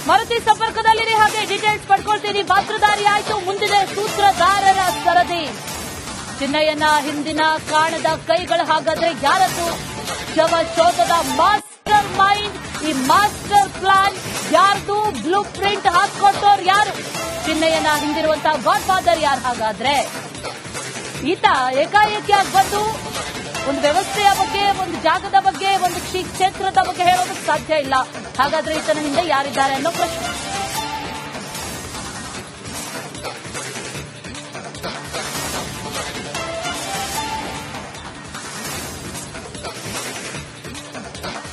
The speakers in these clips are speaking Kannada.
ಮಾರುತಿ ಸಂಪರ್ಕದಲ್ಲಿರಿ, ಹಾಗೆ ಡೀಟೇಲ್ಸ್ ಪಡ್ಕೊಳ್ತೀನಿ. ಪಾತ್ರಧಾರಿ ಆಯ್ತು, ಮುಂದಿದೆ ಸೂತ್ರಧಾರರ ಸರದಿ. ಚಿನ್ನಯ್ಯನ ಹಿಂದಿನ ಕಾಣದ ಕೈಗಳು ಹಾಗಾದ್ರೆ ಯಾರದ್ದು? ಶವಶೋಧದ ಮಾಸ್ಟರ್ ಮೈಂಡ್, ಈ ಮಾಸ್ಟರ್ ಪ್ಲಾನ್ ಯಾರ್ದು? ಬ್ಲೂ ಪ್ರಿಂಟ್ ಹಾಕೊಟ್ಟೋರು ಯಾರು? ಚಿನ್ನಯ್ಯನ ಹಿಂದಿರುವಂತಹ ಗಾಡ್ ಫಾದರ್ ಯಾರು? ಹಾಗಾದ್ರೆ ಈತ ಏಕಾಏಕಿಯಾಗಿ ಬಂದು ಒಂದು ವ್ಯವಸ್ಥೆಯ ಬಗ್ಗೆ, ಒಂದು ಜಾಗದ ಬಗ್ಗೆ, ಒಂದು ಕ್ಷೇತ್ರದ ಬಗ್ಗೆ ಹೇಳೋದಕ್ಕೆ ಸಾಧ್ಯ ಇಲ್ಲ. ಹಾಗಾದ್ರೆ ಈತನ ಹಿಂದೆ ಯಾರಿದ್ದಾರೆ ಅನ್ನೋ ಪ್ರಶ್ನೆ.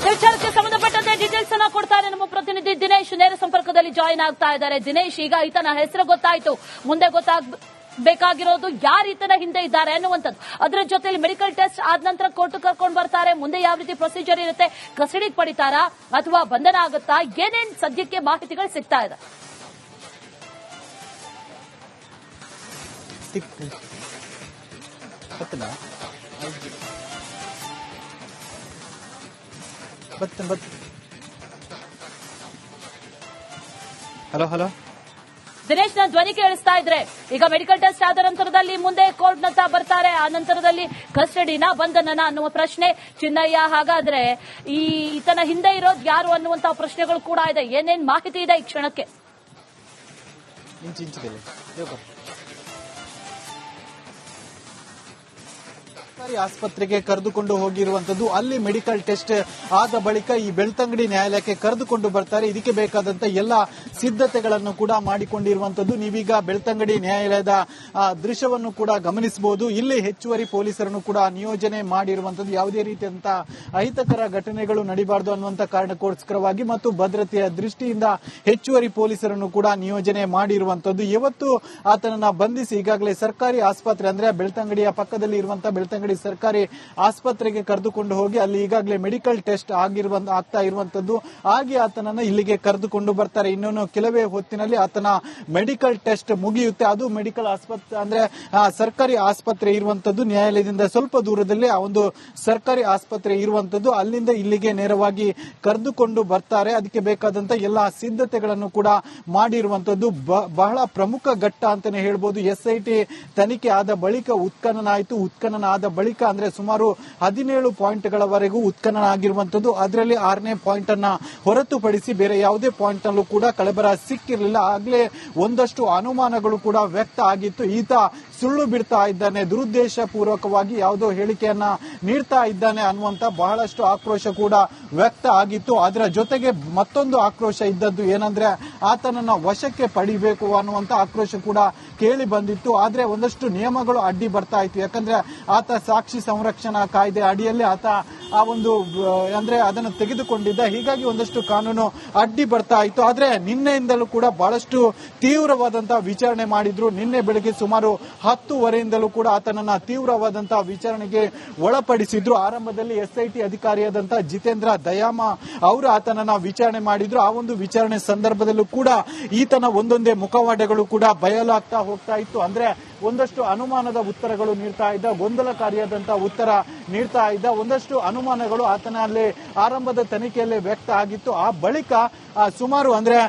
ವಿಚಾರಕ್ಕೆ ಸಂಬಂಧಪಟ್ಟಂತೆ ಡೀಟೇಲ್ಸ್ ಅನ್ನ ಕೊಡ್ತಾರೆ ನಮ್ಮ ಪ್ರತಿನಿಧಿ ದಿನೇಶ್. ನೇರ ಸಂಪರ್ಕದಲ್ಲಿ ಜಾಯಿನ್ ಆಗ್ತಾ ಇದ್ದಾರೆ. ದಿನೇಶ್, ಈಗ ಈತನ ಹೆಸರು ಗೊತ್ತಾಯ್ತು, ಮುಂದೆ ಬೇಕಾಗಿರೋದು ಯಾರು ಈತನ ಹಿಂದೆ ಇದ್ದಾರೆ ಅನ್ನುವಂಥದ್ದು. ಅದರ ಜೊತೆಲಿ ಮೆಡಿಕಲ್ ಟೆಸ್ಟ್ ಆದ ನಂತರ ಕೋರ್ಟ್ ಕರ್ಕೊಂಡು ಬರ್ತಾರೆ. ಮುಂದೆ ಯಾವ ರೀತಿ ಪ್ರೊಸೀಜರ್ ಇರುತ್ತೆ? ಕಸ್ಟಡಿಗೆ ಪಡಿತಾರಾ ಅಥವಾ ಬಂಧನ ಆಗುತ್ತಾ? ಏನೇನ್ ಸದ್ಯಕ್ಕೆ ಮಾಹಿತಿಗಳು ಸಿಗ್ತಾ ಇದೆ? ಹಲೋ ದಿನೇಶ್, ನಾನು ಧ್ವನಿ ಕೇಳಿಸ್ತಾ ಇದ್ರೆ, ಈಗ ಮೆಡಿಕಲ್ ಟೆಸ್ಟ್ ಆದ ನಂತರದಲ್ಲಿ ಮುಂದೆ ಕೋರ್ಟ್ ನತ್ತ ಬರ್ತಾರೆ, ಆ ನಂತರದಲ್ಲಿ ಕಸ್ಟಡಿನ ಬಂಧನನ ಅನ್ನುವ ಪ್ರಶ್ನೆ. ಚಿನ್ನಯ್ಯ ಹಾಗಾದ್ರೆ ಈತನ ಹಿಂದೆ ಇರೋದು ಯಾರು ಅನ್ನುವಂತಹ ಪ್ರಶ್ನೆಗಳು ಕೂಡ ಇದೆ. ಏನೇನ್ ಮಾಹಿತಿ ಇದೆ ಈ ಕ್ಷಣಕ್ಕೆ? ಆಸ್ಪತ್ರೆಗೆ ಕರೆದುಕೊಂಡು ಹೋಗಿರುವಂತದ್ದು. ಅಲ್ಲಿ ಮೆಡಿಕಲ್ ಟೆಸ್ಟ್ ಆದ ಬಳಿಕ ಈ ಬೆಳ್ತಂಗಡಿ ನ್ಯಾಯಾಲಯಕ್ಕೆ ಕರೆದುಕೊಂಡು ಬರ್ತಾರೆ. ಇದಕ್ಕೆ ಬೇಕಾದಂತ ಎಲ್ಲ ಸಿದ್ಧತೆಗಳನ್ನು ಕೂಡ ಮಾಡಿಕೊಂಡಿರುವಂತದ್ದು. ನೀವೀಗ ಬೆಳ್ತಂಗಡಿ ನ್ಯಾಯಾಲಯದ ದೃಶ್ಯವನ್ನು ಕೂಡ ಗಮನಿಸಬಹುದು. ಇಲ್ಲಿ ಹೆಚ್ಚುವರಿ ಪೊಲೀಸರನ್ನು ಕೂಡ ನಿಯೋಜನೆ ಮಾಡಿರುವಂತದ್ದು. ಯಾವುದೇ ರೀತಿಯಂತಹ ಅಹಿತಕರ ಘಟನೆಗಳು ನಡೀಬಾರದು ಅನ್ನುವಂತ ಕಾರಣಕ್ಕೋಸ್ಕರವಾಗಿ ಮತ್ತು ಭದ್ರತೆಯ ದೃಷ್ಟಿಯಿಂದ ಹೆಚ್ಚುವರಿ ಪೊಲೀಸರನ್ನು ಕೂಡ ನಿಯೋಜನೆ ಮಾಡಿರುವಂತದ್ದು. ಇವತ್ತು ಆತನನ್ನ ಬಂಧಿಸಿ ಈಗಾಗಲೇ ಸರ್ಕಾರಿ ಆಸ್ಪತ್ರೆ, ಅಂದ್ರೆ ಬೆಳ್ತಂಗಡಿಯ ಪಕ್ಕದಲ್ಲಿ ಇರುವಂತಹ ಬೆಳ್ತಂಗಡಿ ಸರ್ಕಾರಿ ಆಸ್ಪತ್ರೆಗೆ ಕರೆದುಕೊಂಡು ಹೋಗಿ ಅಲ್ಲಿ ಈಗಾಗಲೇ ಮೆಡಿಕಲ್ ಟೆಸ್ಟ್ ಆಗ್ತಾ ಇರುವಂತದ್ದು. ಹಾಗೆ ಆತನನ್ನ ಇಲ್ಲಿಗೆ ಕರೆದುಕೊಂಡು ಬರ್ತಾರೆ. ಇನ್ನೊಂದು ಕೆಲವೇ ಹೊತ್ತಿನಲ್ಲಿ ಆತನ ಮೆಡಿಕಲ್ ಟೆಸ್ಟ್ ಮುಗಿಯುತ್ತೆ. ಅದು ಮೆಡಿಕಲ್ ಆಸ್ಪತ್ರೆ, ಅಂದ್ರೆ ಸರ್ಕಾರಿ ಆಸ್ಪತ್ರೆ ಇರುವಂತದ್ದು ನ್ಯಾಯಾಲಯದಿಂದ ಸ್ವಲ್ಪ ದೂರದಲ್ಲಿ ಆ ಒಂದು ಸರ್ಕಾರಿ ಆಸ್ಪತ್ರೆ ಇರುವಂತದ್ದು. ಅಲ್ಲಿಂದ ಇಲ್ಲಿಗೆ ನೇರವಾಗಿ ಕರೆದುಕೊಂಡು ಬರ್ತಾರೆ. ಅದಕ್ಕೆ ಬೇಕಾದಂತ ಎಲ್ಲಾ ಸಿದ್ಧತೆಗಳನ್ನು ಕೂಡ ಮಾಡಿರುವಂತದ್ದು. ಬಹಳ ಪ್ರಮುಖ ಘಟ್ಟ ಅಂತಾನೆ ಹೇಳ್ಬೋದು. ಎಸ್ಐಟಿ ತನಿಖೆ ಆದ ಬಳಿಕ ಉತ್ಖನನ ಆಯಿತು. ಉತ್ಖನನ ಆದ ಬಳಿಕ ಅಂದ್ರೆ ಸುಮಾರು 17 ಪಾಯಿಂಟ್ಗಳವರೆಗೂ ಉತ್ಖನನ ಆಗಿರುವಂತದ್ದು. ಅದರಲ್ಲಿ 6ನೇ ಪಾಯಿಂಟ್ ಅನ್ನ ಹೊರತುಪಡಿಸಿ ಬೇರೆ ಯಾವುದೇ ಪಾಯಿಂಟ್ ನಲ್ಲೂ ಕೂಡ ಕಳಬರ ಸಿಕ್ಕಿರಲಿಲ್ಲ. ಆಗ್ಲೇ ಒಂದಷ್ಟು ಅನುಮಾನಗಳು ಕೂಡ ವ್ಯಕ್ತ ಆಗಿತ್ತು. ಈತ ಸುಳ್ಳು ಬಿಡ್ತಾ ಇದ್ದಾನೆ, ದುರುದ್ದೇಶ ಪೂರ್ವಕವಾಗಿ ಯಾವುದೋ ಹೇಳಿಕೆಯನ್ನ ನೀಡ್ತಾ ಇದ್ದಾನೆ ಅನ್ನುವಂತ ಬಹಳಷ್ಟು ಆಕ್ರೋಶ ಕೂಡ ವ್ಯಕ್ತ ಆಗಿತ್ತು. ಅದರ ಜೊತೆಗೆ ಮತ್ತೊಂದು ಆಕ್ರೋಶ ಇದ್ದದ್ದು ಏನಂದ್ರೆ ಆತನನ್ನ ವಶಕ್ಕೆ ಪಡಿಬೇಕು ಅನ್ನುವಂತ ಆಕ್ರೋಶ ಕೂಡ ಕೇಳಿ ಬಂದಿತ್ತು. ಆದ್ರೆ ಒಂದಷ್ಟು ನಿಯಮಗಳು ಅಡ್ಡಿ ಬರ್ತಾ ಇತ್ತು. ಯಾಕಂದ್ರೆ ಆತ ಸಾಕ್ಷಿ ಸಂರಕ್ಷಣಾ ಕಾಯ್ದೆ ಅಡಿಯಲ್ಲಿ ಆತ ಆ ಒಂದು ಅಂದ್ರೆ ಅದನ್ನು ತೆಗೆದುಕೊಂಡಿದ್ದ. ಹೀಗಾಗಿ ಒಂದಷ್ಟು ಕಾನೂನು ಅಡ್ಡಿ ಬರ್ತಾ ಇತ್ತು. ಆದ್ರೆ ನಿನ್ನೆಯಿಂದಲೂ ಕೂಡ ಬಹಳಷ್ಟು ತೀವ್ರವಾದಂತಹ ವಿಚಾರಣೆ ಮಾಡಿದ್ರು. ನಿನ್ನೆ ಬೆಳಗ್ಗೆ ಸುಮಾರು 10:30ಯಿಂದಲೂ ಕೂಡ ಆತನನ್ನ ತೀವ್ರವಾದಂತಹ ವಿಚಾರಣೆಗೆ ಒಳಪಡಿಸಿದ್ರು. ಆರಂಭದಲ್ಲಿ ಎಸ್ಐಟಿ ಅಧಿಕಾರಿಯಾದಂತಹ ಜಿತೇಂದ್ರ ದಯಾಮ ಅವರು ಆತನನ್ನ ವಿಚಾರಣೆ ಮಾಡಿದ್ರು. ಆ ಒಂದು ವಿಚಾರಣೆ ಸಂದರ್ಭದಲ್ಲೂ ಕೂಡ ಈತನ ಒಂದೊಂದೇ ಮುಖವಾಡಗಳು ಕೂಡ ಬಯಲಾಗ್ತಾ ಹೋಗ್ತಾ ಇತ್ತು. ಅಂದ್ರೆ ಒಂದಷ್ಟು ಅನುಮಾನದ ಉತ್ತರಗಳು ನೀಡ್ತಾ ಇದ್ದ, ಗೊಂದಲಕಾರಿಯಾದಂತಹ ಉತ್ತರ ನೀಡ್ತಾ ಇದ್ದ. ಒಂದಷ್ಟು ಅನುಮಾನಗಳು ಆತನಲ್ಲಿ ಆರಂಭದ ತನಿಖೆಯಲ್ಲಿ ವ್ಯಕ್ತ ಆಗಿತ್ತು. ಆ ಬಳಿಕ ಸುಮಾರು ಅಂದ್ರೆ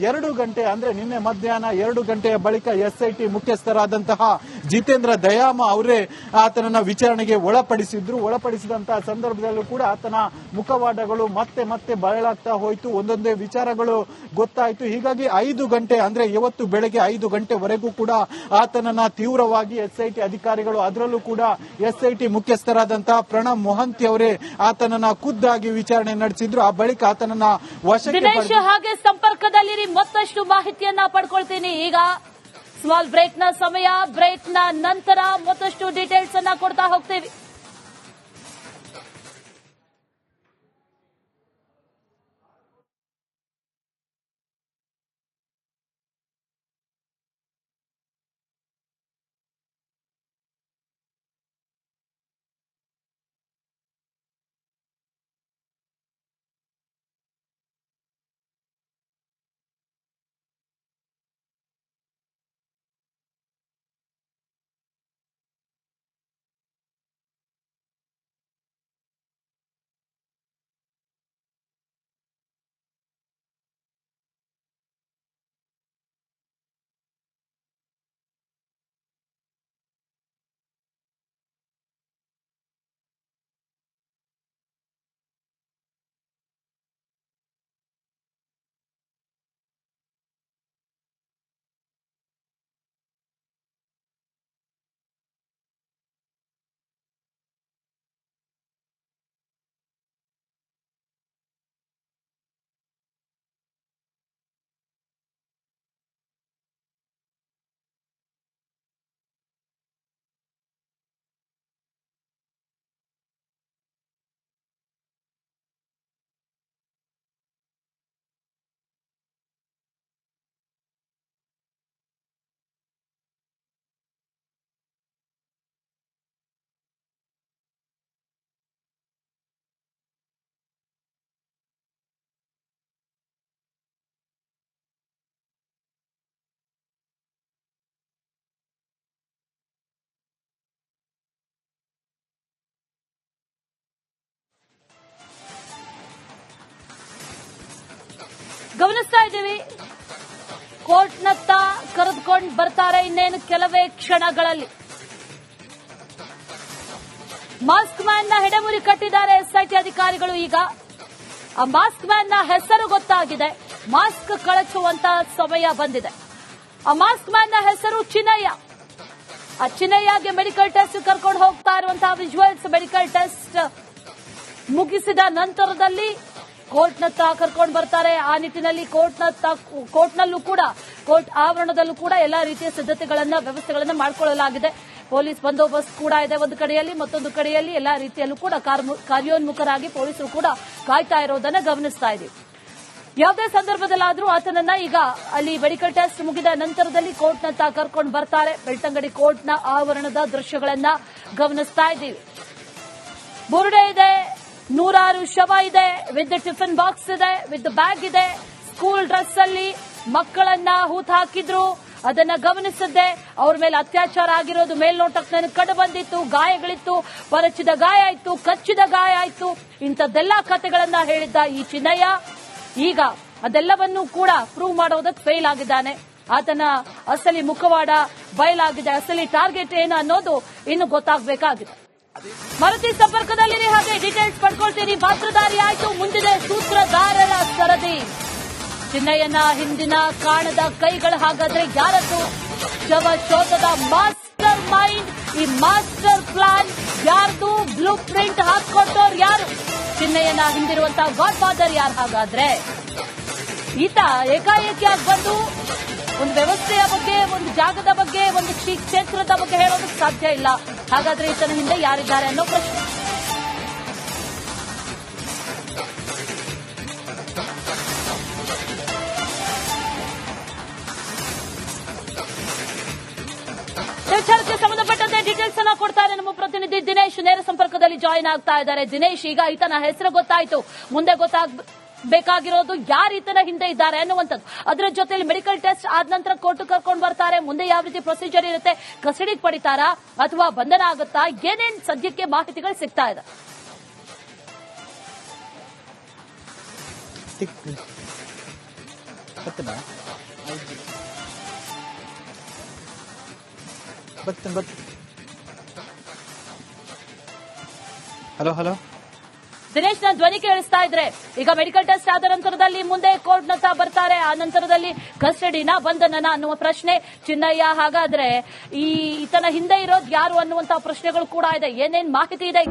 2 ಗಂಟೆ, ಅಂದ್ರೆ ನಿನ್ನೆ ಮಧ್ಯಾಹ್ನ 2 ಗಂಟೆಯ ಬಳಿಕ ಎಸ್ಐಟಿ ಮುಖ್ಯಸ್ಥರಾದಂತಹ ಜಿತೇಂದ್ರ ದಯಾಮ ಅವರೇ ಆತನನ್ನ ವಿಚಾರಣೆಗೆ ಒಳಪಡಿಸಿದ್ರು. ಒಳಪಡಿಸಿದಂತಹ ಸಂದರ್ಭದಲ್ಲೂ ಕೂಡ ಆತನ ಮುಖವಾಡಗಳು ಮತ್ತೆ ಬಯಲಾಗ್ತಾ ಹೋಯಿತು. ಒಂದೊಂದೇ ವಿಚಾರಗಳು ಗೊತ್ತಾಯಿತು. ಹೀಗಾಗಿ 5 ಗಂಟೆ, ಅಂದ್ರೆ ಇವತ್ತು ಬೆಳಗ್ಗೆ 5 ಗಂಟೆವರೆಗೂ ಕೂಡ ಆತನನ್ನ ತೀವ್ರವಾಗಿ ಎಸ್ಐಟಿ ಅಧಿಕಾರಿಗಳು, ಅದರಲ್ಲೂ ಕೂಡ ಎಸ್ಐಟಿ ಮುಖ್ಯಸ್ಥರಾದಂತಹ ಪ್ರಣಬ್ ಮೊಹಂತಿ ಅವರೇ ಆತನನ್ನ ಖುದ್ದಾಗಿ ವಿಚಾರಣೆ ನಡೆಸಿದ್ರು. ಆ ಬಳಿಕ ಆತನನ್ನ ವಶಕ್ಕೆ ಹಾಗೆ ಸಂಪರ್ಕದಲ್ಲಿರಿ, ಮತ್ತಷ್ಟು ಮಾಹಿತಿಯನ್ನ ಪಡ್ಕೊಳ್ತೀನಿ. ಈಗ ಸ್ಮಾಲ್ ಬ್ರೇಕ್ ನ ಸಮಯ. ಬ್ರೇಕ್ ನ ನಂತರ ಮತ್ತಷ್ಟು ಡೀಟೇಲ್ಸ್ ಅನ್ನ ಕೊಡ್ತಾ ಹೋಗ್ತೀವಿ. ಗಮನಿಸ್ತಾ ಇದ್ದೀವಿ, ಕೋರ್ಟ್ನತ್ತ ಕರೆದುಕೊಂಡು ಬರ್ತಾರೆ ಇನ್ನೇನು ಕೆಲವೇ ಕ್ಷಣಗಳಲ್ಲಿ. ಮಾಸ್ಕ್ ಮ್ಯಾನ್ ನ ಹೆಡೆಮುರಿ ಕಟ್ಟಿದ್ದಾರೆ ಎಸ್ಐಟಿ ಅಧಿಕಾರಿಗಳು. ಈಗ ಆ ಮಾಸ್ಕ್ ಮ್ಯಾನ್ ನ ಹೆಸರು ಗೊತ್ತಾಗಿದೆ, ಮಾಸ್ಕ್ ಕಳಚುವಂತ ಸಮಯ ಬಂದಿದೆ. ಆ ಮಾಸ್ಕ್ ಮ್ಯಾನ್ ನ ಹೆಸರು ಚಿನ್ನಯ್ಯ. ಆ ಚಿನ್ನಯ್ಯಗೆ ಮೆಡಿಕಲ್ ಟೆಸ್ಟ್ ಕರ್ಕೊಂಡು ಹೋಗ್ತಾ ಇರುವಂತಹ ವಿಜುವಲ್ಸ್. ಮೆಡಿಕಲ್ ಟೆಸ್ಟ್ ಮುಗಿಸಿದ ನಂತರದಲ್ಲಿ ಕೋರ್ಟ್ನತ್ತ ಕರ್ಕೊಂಡು ಬರ್ತಾರೆ. ಆ ನಿಟ್ಟಿನಲ್ಲಿ ಕೋರ್ಟ್ನಲ್ಲೂ ಕೂಡ, ಕೋರ್ಟ್ ಆವರಣದಲ್ಲೂ ಕೂಡ ಎಲ್ಲಾ ರೀತಿಯ ವ್ಯವಸ್ಥೆಗಳನ್ನ ಮಾಡಿಕೊಳ್ಳಲಾಗಿದೆ. ಪೊಲೀಸ್ ಬಂದೋಬಸ್ತ್ ಕೂಡ ಇದೆ ಒಂದು ಕಡೆಯಲ್ಲಿ, ಮತ್ತೊಂದು ಕಡೆಯಲ್ಲಿ ಎಲ್ಲಾ ರೀತಿಯಲ್ಲೂ ಕೂಡ ಕಾರ್ಯೋನ್ಮುಖರಾಗಿ ಪೊಲೀಸರು ಕೂಡ ಕಾಯ್ತಾ ಇರೋದನ್ನ ಗಮನಿಸ್ತಾ ಇದ್ದೀವಿ. ಯಾವುದೇ ಸಂದರ್ಭದಲ್ಲಾದರೂ ಆತನನ್ನ ಈಗ ಅಲ್ಲಿ ಮೆಡಿಕಲ್ ಟೆಸ್ಟ್ ಮುಗಿದ ನಂತರದಲ್ಲಿ ಕೋರ್ಟ್ನತ್ತ ಕರ್ಕೊಂಡು ಬರ್ತಾರೆ. ಬೆಳ್ತಂಗಡಿ ಕೋರ್ಟ್ನ ಆವರಣದ ದೃಶ್ಯಗಳನ್ನ ಗಮನಿಸ್ತಾ ಇದ್ದೀವಿ. ಬುರುಡೆ ಇದೆ, ನೂರಾರು ಶವ ಇದೆ, ವಿತ್ ಟಿಫಿನ್ ಬಾಕ್ಸ್ ಇದೆ, ವಿತ್ ಬ್ಯಾಗ್ ಇದೆ. ಸ್ಕೂಲ್ ಡ್ರೆಸ್ ಅಲ್ಲಿ ಮಕ್ಕಳನ್ನ ಹೂತ್ ಹಾಕಿದ್ರು, ಅದನ್ನ ಗಮನಿಸಿದ್ದೆ. ಅವ್ರ ಮೇಲೆ ಅತ್ಯಾಚಾರ ಆಗಿರೋದು ಮೇಲ್ನೋಟಕ್ಕೆ ನನಗೆ ಕಂಡು ಬಂದಿತ್ತು. ಗಾಯಗಳಿತ್ತು, ಪರಚಿದ ಗಾಯ ಆಯ್ತು, ಕಚ್ಚಿದ ಗಾಯ ಆಯ್ತು. ಇಂಥದ್ದೆಲ್ಲಾ ಕಥೆಗಳನ್ನ ಹೇಳಿದ್ದ ಈ ಚಿನ್ನಯ್ಯ ಈಗ ಅದೆಲ್ಲವನ್ನೂ ಕೂಡ ಪ್ರೂವ್ ಮಾಡೋದಕ್ಕೆ ಫೇಲ್ ಆಗಿದ್ದಾನೆ. ಆತನ ಅಸಲಿ ಮುಖವಾಡ ಬಯಲಾಗಿದೆ. ಅಸಲಿ ಟಾರ್ಗೆಟ್ ಏನು ಅನ್ನೋದು ಇನ್ನು ಗೊತ್ತಾಗಬೇಕಾಗಿದೆ. ಮಾರುತಿ ಸಂಪರ್ಕದಲ್ಲಿರಿ, ಹಾಗೆ ಡೀಟೇಲ್ಸ್ ಪಡ್ಕೊಳ್ತೀನಿ. ಪಾತ್ರಧಾರಿ ಆಯ್ತು, ಮುಂದಿದೆ ಸೂತ್ರಧಾರರ ಸರದಿ. ಚಿನ್ನಯ್ಯನ ಹಿಂದಿನ ಕಾಣದ ಕೈಗಳು ಹಾಗಾದ್ರೆ ಯಾರದ್ದು? ಶವ ಶೋಧದ ಮಾಸ್ಟರ್ ಮೈಂಡ್, ಈ ಮಾಸ್ಟರ್ ಪ್ಲಾನ್ ಯಾರ್ದು? ಬ್ಲೂ ಪ್ರಿಂಟ್ ಹಾಕೊಟ್ಟೋರು ಯಾರು? ಚಿನ್ನಯ್ಯನ ಹಿಂದಿರುವಂತಹ ಗಾಡ್ ಫಾದರ್ ಯಾರು? ಹಾಗಾದ್ರೆ ಈತ ಏಕಾಏಕಿಯಾಗಿ ಬಂದು ಒಂದು ವ್ಯವಸ್ಥೆಯ ಬಗ್ಗೆ, ಒಂದು ಜಾಗದ ಬಗ್ಗೆ, ಒಂದು ಕ್ಷೇತ್ರದ ಬಗ್ಗೆ ಹೇಳೋದಕ್ಕೆ ಸಾಧ್ಯ ಇಲ್ಲ. ಹಾಗಾದ್ರೆ ಈತನ ಹಿಂದೆ ಯಾರಿದ್ದಾರೆ ಅನ್ನೋ ಪ್ರಶ್ನೆ. ವಿಚಾರಕ್ಕೆ ಸಂಬಂಧಪಟ್ಟಂತೆ ಡೀಟೇಲ್ಸ್ ಅನ್ನ ಕೊಡ್ತಾರೆ ನಮ್ಮ ಪ್ರತಿನಿಧಿ ದಿನೇಶ್. ನೇರ ಸಂಪರ್ಕದಲ್ಲಿ ಜಾಯಿನ್ ಆಗ್ತಾ ಇದ್ದಾರೆ. ದಿನೇಶ್, ಈಗ ಈತನ ಹೆಸರು ಗೊತ್ತಾಯ್ತು, ಮುಂದೆ ಬೇಕಾಗಿರೋದು ಯಾರು ಈತನ ಹಿಂದೆ ಇದ್ದಾರೆ ಅನ್ನುವಂಥದ್ದು. ಅದರ ಜೊತೆಲಿ ಮೆಡಿಕಲ್ ಟೆಸ್ಟ್ ಆದ ನಂತರ ಕೋರ್ಟ್ ಕರ್ಕೊಂಡು ಬರ್ತಾರೆ. ಮುಂದೆ ಯಾವ ರೀತಿ ಪ್ರೊಸೀಜರ್ ಇರುತ್ತೆ? ಕಸ್ಟಡಿಗೆ ಪಡಿತಾರಾ ಅಥವಾ ಬಂಧನ ಆಗುತ್ತಾ? ಏನೇನ್ ಸದ್ಯಕ್ಕೆ ಮಾಹಿತಿಗಳು ಸಿಗ್ತಾ ಇದೆ? ಹಲೋ ದಿನೇಶ್, ನಾನು ಧ್ವನಿ ಕೇಳಿಸ್ತಾ ಇದ್ರೆ ಈಗ ಮೆಡಿಕಲ್ ಟೆಸ್ಟ್ ಆದ ನಂತರದಲ್ಲಿ ಮುಂದೆ ಕೋರ್ಟ್ನತ್ತ ಬರ್ತಾರೆ. ಆ ನಂತರದಲ್ಲಿ ಕಸ್ಟಡಿನ ಬಂಧನನ ಅನ್ನುವ ಪ್ರಶ್ನೆ. ಚಿನ್ನಯ್ಯ ಹಾಗಾದ್ರೆ ಈತನ ಹಿಂದೆ ಇರೋದು ಯಾರು ಅನ್ನುವಂತಹ ಪ್ರಶ್ನೆಗಳು ಕೂಡ ಇದೆ. ಏನೇನ್ ಮಾಹಿತಿ ಇದೆ?